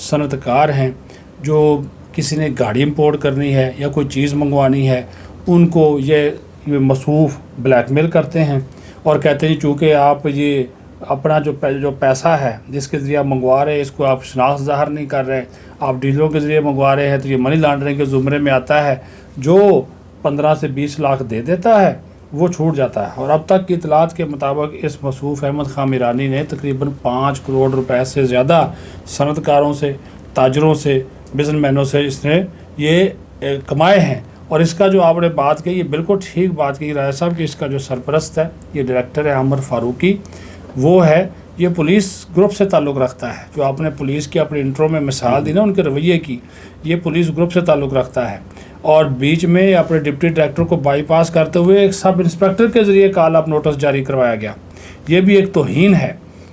صنعت کار ہیں جو کسی نے گاڑی امپورٹ کرنی ہے یا کوئی چیز منگوانی ہے، ان کو یہ مصروف بلیک میل کرتے ہیں اور کہتے ہیں چونکہ آپ یہ اپنا جو پیسہ ہے جس کے ذریعے آپ منگوا رہے ہیں اس کو آپ شناخت ظاہر نہیں کر رہے، آپ ڈیلروں کے ذریعے منگوا رہے ہیں، تو یہ منی لانڈرنگ کے زمرے میں آتا ہے۔ جو 15 سے 20 لاکھ دے دیتا ہے وہ چھوٹ جاتا ہے۔ اور اب تک کی اطلاعات کے مطابق اس مصروف احمد خان میرانی نے تقریباً 5 کروڑ روپے سے زیادہ صنعت کاروں سے، تاجروں سے، بزنس مینوں سے اس نے یہ کمائے ہیں۔ اور اس کا جو آپ نے بات کہی، یہ بالکل ٹھیک بات کہی راجہ صاحب، کہ اس کا جو سرپرست ہے، یہ ڈائریکٹر ہے عامر فاروقی، وہ ہے یہ پولیس گروپ سے تعلق رکھتا ہے۔ جو آپ نے پولیس کی اپنے انٹرو میں مثال دی نا ان کے رویے کی، یہ پولیس گروپ سے تعلق رکھتا ہے۔ اور بیچ میں اپنے ڈپٹی ڈائریکٹر کو بائی پاس کرتے ہوئے ایک سب انسپیکٹر کے ذریعے کال اپ نوٹس جاری کروایا گیا، یہ بھی ایک توہین ہے۔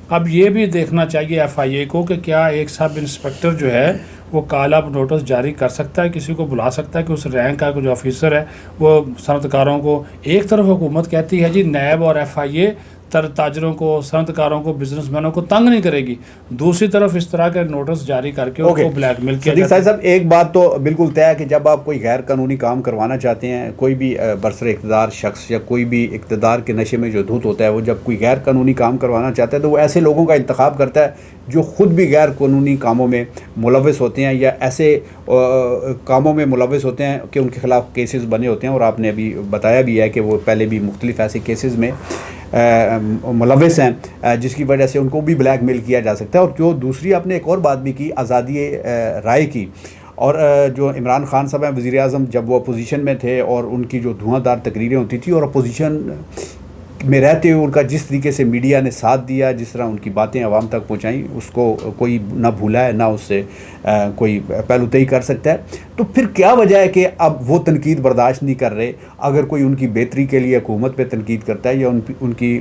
اب یہ بھی دیکھنا چاہیے ایف آئی اے کو کہ کیا ایک سب انسپیکٹر جو ہے وہ کال اپ نوٹس جاری کر سکتا ہے، کسی کو بلا سکتا ہے کہ اس رینک کا جو آفیسر ہے وہ صنعت کاروں کو، ایک طرف حکومت کہتی ہے جی نیب اور ایف آئی اے تاجروں کو، صنعت کاروں کو، بزنس مینوں کو تنگ نہیں کرے گی، دوسری طرف اس طرح کے نوٹس جاری کر کے ان کو بلیک میل کیا جاتا ہے۔ صاحب ایک بات تو بالکل طے ہے کہ جب آپ کوئی غیر قانونی کام کروانا چاہتے ہیں، کوئی بھی برسر اقتدار شخص یا کوئی بھی اقتدار کے نشے میں جو دھت ہوتا ہے، وہ جب کوئی غیر قانونی کام کروانا چاہتا ہے تو وہ ایسے لوگوں کا انتخاب کرتا ہے جو خود بھی غیر قانونی کاموں میں ملوث ہوتے ہیں یا ایسے کاموں میں ملوث ہوتے ہیں کہ ان کے خلاف کیسز بنے ہوتے ہیں، اور آپ نے ابھی بتایا بھی ہے کہ وہ پہلے بھی مختلف ایسے کیسز میں ملوث ہیں جس کی وجہ سے ان کو بھی بلیک میل کیا جا سکتا ہے۔ اور جو دوسری آپ نے ایک اور بات بھی کی آزادی رائے کی، اور جو عمران خان صاحب ہیں وزیر اعظم، جب وہ اپوزیشن میں تھے اور ان کی جو دھواں دار تقریریں ہوتی تھی اور اپوزیشن میں رہتے ہوئے ان کا جس طریقے سے میڈیا نے ساتھ دیا، جس طرح ان کی باتیں عوام تک پہنچائیں، اس کو کوئی نہ بھولا ہے نہ اس سے کوئی پہلو تئی کر سکتا ہے۔ تو پھر کیا وجہ ہے کہ اب وہ تنقید برداشت نہیں کر رہے؟ اگر کوئی ان کی بہتری کے لیے حکومت پہ تنقید کرتا ہے یا ان کی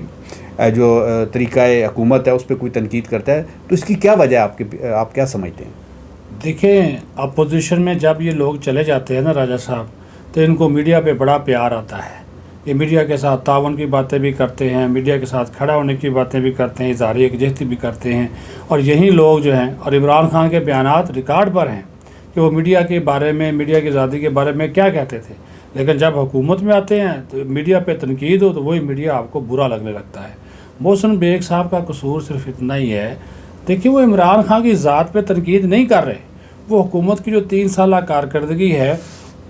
جو طریقہ حکومت ہے اس پہ کوئی تنقید کرتا ہے، تو اس کی کیا وجہ ہے؟ آپ کیا سمجھتے ہیں؟ دیکھیں، اپوزیشن میں جب یہ لوگ چلے جاتے ہیں نا راجہ صاحب، تو ان کو میڈیا پہ بڑا پیار آتا ہے، یہ میڈیا کے ساتھ تعاون کی باتیں بھی کرتے ہیں، میڈیا کے ساتھ کھڑا ہونے کی باتیں بھی کرتے ہیں، اظہار یکجہتی بھی کرتے ہیں۔ اور یہی لوگ جو ہیں، اور عمران خان کے بیانات ریکارڈ پر ہیں کہ وہ میڈیا کے بارے میں، میڈیا کی آزادی کے بارے میں کیا کہتے تھے، لیکن جب حکومت میں آتے ہیں تو میڈیا پہ تنقید ہو تو وہی میڈیا آپ کو برا لگنے لگتا ہے۔ محسن بیگ صاحب کا قصور صرف اتنا ہی ہے، دیکھیں وہ عمران خان کی ذات پہ تنقید نہیں کر رہے، وہ حکومت کی جو 3 سالہ کارکردگی ہے۔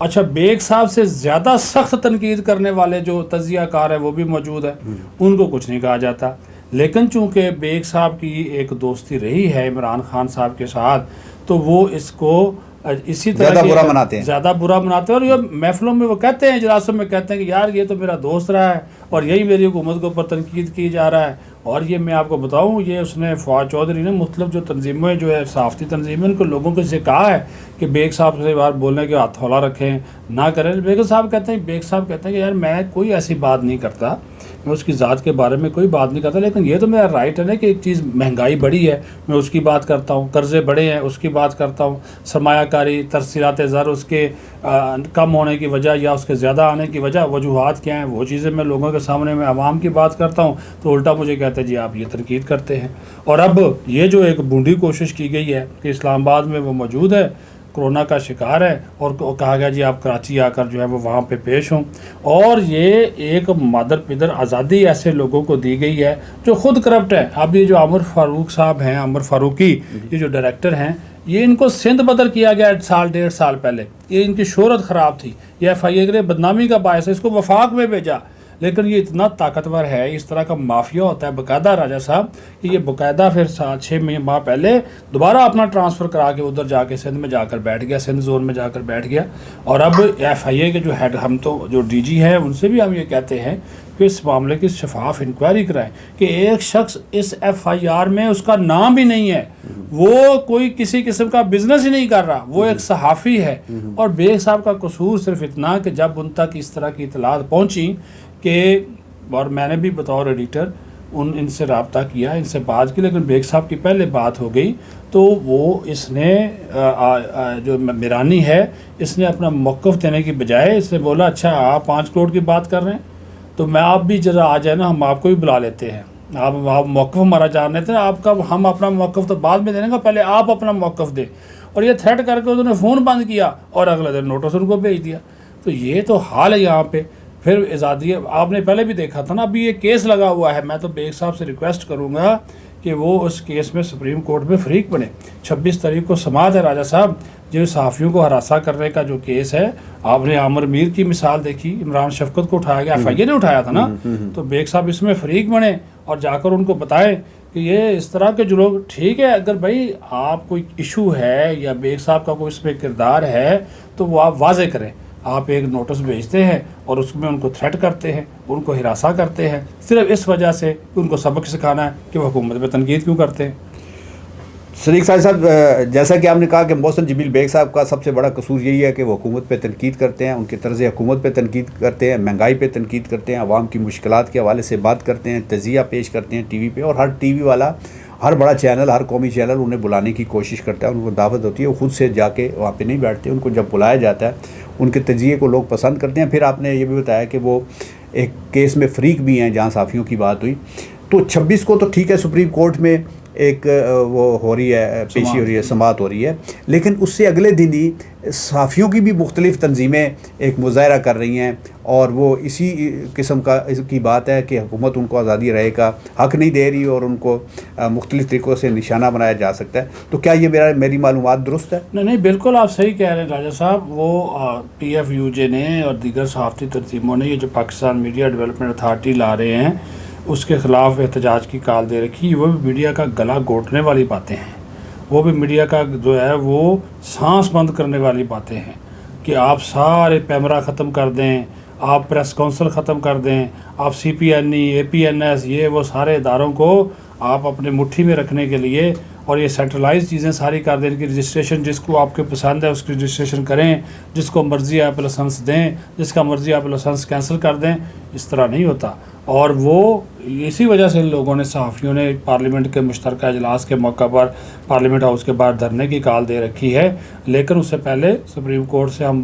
اچھا، بیگ صاحب سے زیادہ سخت تنقید کرنے والے جو تجزیہ کار ہیں وہ بھی موجود ہیں، ان کو کچھ نہیں کہا جاتا، لیکن چونکہ بیگ صاحب کی ایک دوستی رہی ہے عمران خان صاحب کے ساتھ، تو وہ اس کو اسی طرح زیادہ برا مناتے ہیں، زیادہ برا مناتے ہیں۔ اور یہ محفلوں میں وہ کہتے ہیں، اجلاسوں میں کہتے ہیں کہ یار یہ تو میرا دوست رہا ہے اور یہی میری حکومت کے اوپر تنقید کی جا رہا ہے۔ اور یہ میں آپ کو بتاؤں، یہ اس نے فواد چودھری نے مختلف جو تنظیمیں جو ہے صحافتی تنظیمیں، ان کو لوگوں کو سے کہا ہے کہ بیگ صاحب سے بار بولنے کے ہاتھ ہولہ رکھیں، نہ کریں۔ بیگ صاحب کہتے ہیں کہ یار میں کوئی ایسی بات نہیں کرتا، میں اس کی ذات کے بارے میں کوئی بات نہیں کرتا، لیکن یہ تو میرا رائٹ ہے نا کہ ایک چیز مہنگائی بڑھی ہے میں اس کی بات کرتا ہوں، قرضے بڑھے ہیں اس کی بات کرتا ہوں، سرمایہ کاری، ترسیلات زر اس کے کم ہونے کی وجہ یا اس کے زیادہ آنے کی وجہ، وجوہات کیا ہیں، وہ چیزیں میں لوگوں کے سامنے میں عوام کی بات کرتا ہوں، تو الٹا مجھے کہتے ہیں جی آپ یہ تنقید کرتے ہیں۔ اور اب یہ جو ایک بونڈی کوشش کی گئی ہے کہ اسلام آباد میں وہ موجود ہے، کرونا کا شکار ہے، اور کہا گیا جی آپ کراچی آ کر جو ہے وہ وہاں پہ پیش ہوں، اور یہ ایک مادر پدر آزادی ایسے لوگوں کو دی گئی ہے جو خود کرپٹ ہے۔ اب یہ جو عامر فاروق صاحب ہیں، عامر فاروقی، یہ جو ڈائریکٹر ہیں، یہ ان کو سندھ بدر کیا گیا 1.5 سال پہلے، یہ ان کی شہرت خراب تھی، یہ ایف آئی اے کے لیے بدنامی کا باعث ہے، اس کو وفاق میں بھیجا، لیکن یہ اتنا طاقتور ہے، اس طرح کا مافیا ہوتا ہے باقاعدہ راجہ صاحب، کہ یہ باقاعدہ پھر 6 ماہ پہلے دوبارہ اپنا ٹرانسفر کرا کے ادھر جا کے سندھ میں جا کر بیٹھ گیا، سندھ زون میں جا کر بیٹھ گیا۔ اور اب ایف آئی اے کے جو ہیڈ، ہم تو جو ڈی جی ہیں ان سے بھی ہم یہ کہتے ہیں کہ اس معاملے کی شفاف انکوائری کرائیں، کہ ایک شخص اس ایف آئی آر میں اس کا نام بھی نہیں ہے، وہ کوئی کسی قسم کا بزنس ہی نہیں کر رہا، وہ ایک صحافی ہے۔ اور بیگ صاحب کا قصور صرف اتنا کہ جب ان تک اس طرح کی اطلاعات پہنچی کہ، اور میں نے بھی بطور ایڈیٹر ان سے رابطہ کیا، ان سے بات کی، لیکن بیگ صاحب کی پہلے بات ہو گئی تو وہ اس نے جو میرانی ہے اس نے اپنا موقف دینے کی بجائے اس نے بولا اچھا آپ 5 کروڑ کی بات کر رہے ہیں تو میں آپ بھی ذرا آ جائے نا، ہم آپ کو بھی بلا لیتے ہیں۔ آپ موقف ہمارا جان رہے تھے آپ کا, ہم اپنا موقف تو بعد میں دینے گا, پہلے آپ اپنا موقف دیں. اور یہ تھریٹ کر کے انہوں نے فون بند کیا اور اگلے دن نوٹس ان کو بھیج دیا. تو یہ تو حال ہے یہاں پہ. پھر آزادی آپ نے پہلے بھی دیکھا تھا نا, ابھی یہ کیس لگا ہوا ہے. میں تو بیگ صاحب سے ریکویسٹ کروں گا کہ وہ اس کیس میں سپریم کورٹ میں فریق بنے. 26 تاریخ کو سماعت ہے راجہ صاحب. جو صحافیوں کو ہراساں کرنے کا جو کیس ہے, آپ نے عامر میر کی مثال دیکھی, عمران شفقت کو اٹھایا گیا, FIA نے اٹھایا تھا نا. تو بیگ صاحب اس میں فریق بنے اور جا کر ان کو بتائیں کہ یہ اس طرح کے جو لوگ, ٹھیک ہے اگر بھائی آپ کوئی ایشو ہے یا بیگ صاحب کا کوئی اس میں کردار ہے تو وہ آپ واضح کریں. آپ ایک نوٹس بھیجتے ہیں اور اس میں ان کو تھریٹ کرتے ہیں, ان کو ہراساں کرتے ہیں صرف اس وجہ سے کہ ان کو سبق سکھانا ہے کہ وہ حکومت پہ تنقید کیوں کرتے ہیں. صدیق صاحب, جیسا کہ آپ نے کہا کہ محسن جمیل بیگ صاحب کا سب سے بڑا قصور یہی ہے کہ وہ حکومت پہ تنقید کرتے ہیں, ان کے طرز حکومت پہ تنقید کرتے ہیں, مہنگائی پہ تنقید کرتے ہیں, عوام کی مشکلات کے حوالے سے بات کرتے ہیں, تجزیہ پیش کرتے ہیں ٹی وی پہ. اور ہر ٹی وی والا, ہر بڑا چینل, ہر قومی چینل انہیں بلانے کی کوشش کرتا ہے, ان کو دعوت ہوتی ہے, وہ خود سے جا کے وہاں پہ نہیں بیٹھتے. ان کو جب بلایا جاتا ہے ان کے تجزیے کو لوگ پسند کرتے ہیں. پھر آپ نے یہ بھی بتایا کہ وہ ایک کیس میں فریق بھی ہیں جہاں صحافیوں کی بات ہوئی. تو 26 کو تو ٹھیک ہے سپریم کورٹ میں ایک وہ ہو رہی ہے, پیشی ہو رہی ہے, سماعت ہو رہی ہے, لیکن اس سے اگلے دن ہی صحافیوں کی بھی مختلف تنظیمیں ایک مظاہرہ کر رہی ہیں اور وہ اسی قسم کی بات ہے کہ حکومت ان کو آزادی رائے کا حق نہیں دے رہی اور ان کو مختلف طریقوں سے نشانہ بنایا جا سکتا ہے. تو کیا یہ میری معلومات درست ہے؟ نہیں بالکل آپ صحیح کہہ رہے ہیں راجہ صاحب. وہ PFUJ نے اور دیگر صحافتی تنظیموں نے یہ جو پاکستان میڈیا ڈیولپمنٹ اتھارٹی لا رہے ہیں اس کے خلاف احتجاج کی کال دے رکھی. وہ بھی میڈیا کا گلا گھونٹنے والی باتیں ہیں, وہ بھی میڈیا کا جو ہے وہ سانس بند کرنے والی باتیں ہیں کہ آپ سارے پیمرا ختم کر دیں, آپ پریس کونسل ختم کر دیں, آپ CPNE, APNS, یہ وہ سارے اداروں کو آپ اپنے مٹھی میں رکھنے کے لیے اور یہ سینٹرلائز چیزیں ساری کر دیں. ان کی رجسٹریشن جس کو آپ کے پسند ہے اس کی رجسٹریشن کریں, جس کو مرضی آپ لائسنس دیں, جس کا مرضی آپ لائسنس کینسل کر دیں. اس طرح نہیں ہوتا. اور وہ اسی وجہ سے لوگوں نے, صحافیوں نے پارلیمنٹ کے مشترکہ اجلاس کے موقع پر پارلیمنٹ ہاؤس کے باہر دھرنے کی کال دے رکھی ہے. لیکن اس سے پہلے سپریم کورٹ سے ہم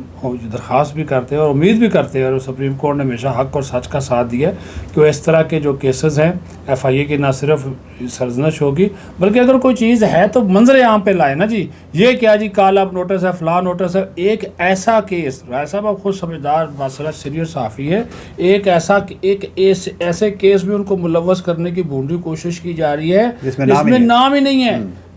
درخواست بھی کرتے ہیں اور امید بھی کرتے ہیں, اور سپریم کورٹ نے ہمیشہ حق اور سچ کا ساتھ دیا کہ وہ اس طرح کے جو کیسز ہیں FIA کی نہ صرف سرزنش ہوگی بلکہ اگر کوئی چیز ہے تو منظر عام پہ لائے نا جی. یہ کیا جی کال اپ نوٹس ہے, فلاں نوٹس ہے. ایک ایسا کیس, رائے صاحب آپ خود سمجھدار باصلاح سینئر صحافی ہے, ایسے کیس میں ان کو ملوث کرنے کی بھونڈی کوشش کی جا رہی ہے جس میں نام ہی نہیں ہے.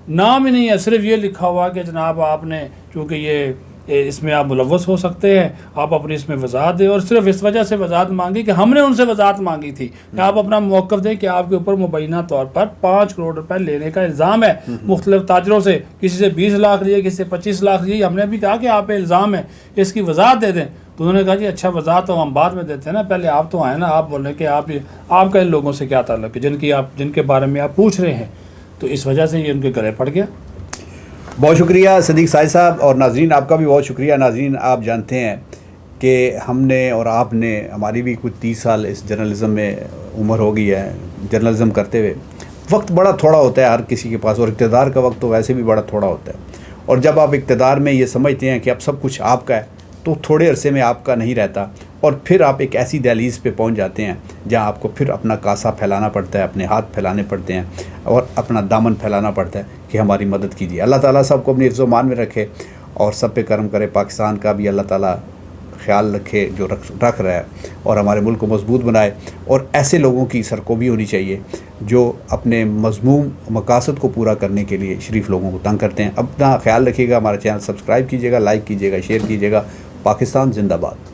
نام ہی نہیں ہے, صرف یہ لکھا ہوا کہ جناب آپ نے چونکہ یہ اس میں آپ ملوث ہو سکتے ہیں, آپ اپنی اس میں وضاحت دیں. اور صرف اس وجہ سے وضاحت مانگی کہ ہم نے ان سے وضاحت مانگی تھی کہ آپ اپنا موقف دیں کہ آپ کے اوپر مبینہ طور پر 5 کروڑ روپے لینے کا الزام ہے مختلف تاجروں سے. کسی سے 20 لاکھ لیے, کسی سے 25 لاکھ لیے. ہم نے بھی کہا کہ آپ پہ الزام ہے, اس کی وضاحت دے دیں. تو انہوں نے کہا جی اچھا وضاحت تو ہم بعد میں دیتے ہیں نا, پہلے آپ تو آئیں نا, آپ بول رہے ہیں کہ آپ کا ان لوگوں سے کیا تعلق ہے جن کے بارے میں آپ پوچھ رہے ہیں. تو اس وجہ سے یہ ان کے گلے پڑ گیا. بہت شکریہ صدیق سائد صاحب, اور ناظرین آپ کا بھی بہت شکریہ. ناظرین آپ جانتے ہیں کہ ہم نے اور آپ نے, ہماری بھی کچھ 30 سال اس جرنلزم میں عمر ہو گئی ہے جرنلزم کرتے ہوئے. وقت بڑا تھوڑا ہوتا ہے ہر کسی کے پاس, اور اقتدار کا وقت تو ویسے بھی بڑا تھوڑا ہوتا ہے. اور جب آپ اقتدار میں یہ سمجھتے ہیں کہ اب سب کچھ آپ کا ہے تو تھوڑے عرصے میں آپ کا نہیں رہتا, اور پھر آپ ایک ایسی دہلیز پہ پہنچ جاتے ہیں جہاں آپ کو پھر اپنا کاسا پھیلانا پڑتا ہے, اپنے ہاتھ پھیلانے پڑتے ہیں اور اپنا دامن پھیلانا پڑتا ہے کہ ہماری مدد کیجیے. اللہ تعالیٰ سب کو اپنی حفظ و امان میں رکھے اور سب پہ کرم کرے. پاکستان کا بھی اللہ تعالیٰ خیال رکھے جو رکھ رہا ہے, اور ہمارے ملک کو مضبوط بنائے. اور ایسے لوگوں کی سرکوبی ہونی چاہیے جو اپنے مضموم مقاصد کو پورا کرنے کے لیے شریف لوگوں کو تنگ کرتے ہیں. اپنا خیال رکھیے گا, ہمارا چینل سبسکرائب کیجیے گا, لائک کیجیے گا, شیئر کیجیے گا. پاکستان زندہ باد.